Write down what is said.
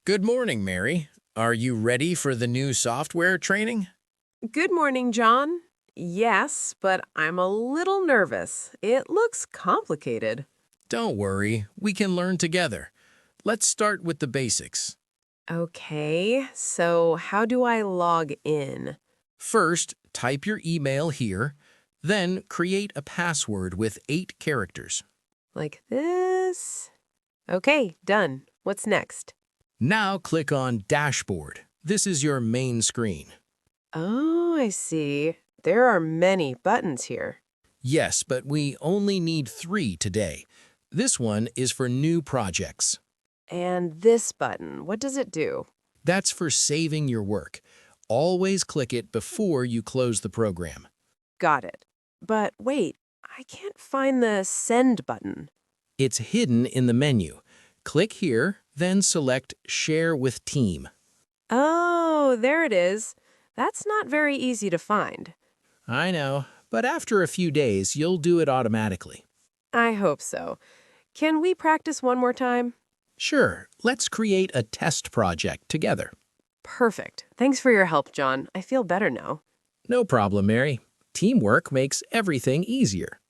Good morning, Mary. Are you ready for the new software training? Good morning, John. Yes, but I'm a little nervous. It looks complicated. Don't worry, we can learn together. Let's start with the basics. Okay, so how do I log in? First, type your email here, then create a password with 8 characters. Like this? Okay, done. What's next? Now click on Dashboard. This is your main screen. Oh, I see. There are many buttons here. Yes, but we only need 3 today. This one is for new projects. And this button, what does it do? That's for saving your work. Always click it before you close the program. Got it. But wait, I can't find the send button. It's hidden in the menu. Click here, then select Share with Team. Oh, there it is. That's not very easy to find. I know, but after a few days, you'll do it automatically. I hope so. Can we practice one more time? Sure, let's create a test project together. Perfect. Thanks for your help, John. I feel better now. No problem, Mary. Teamwork makes everything easier.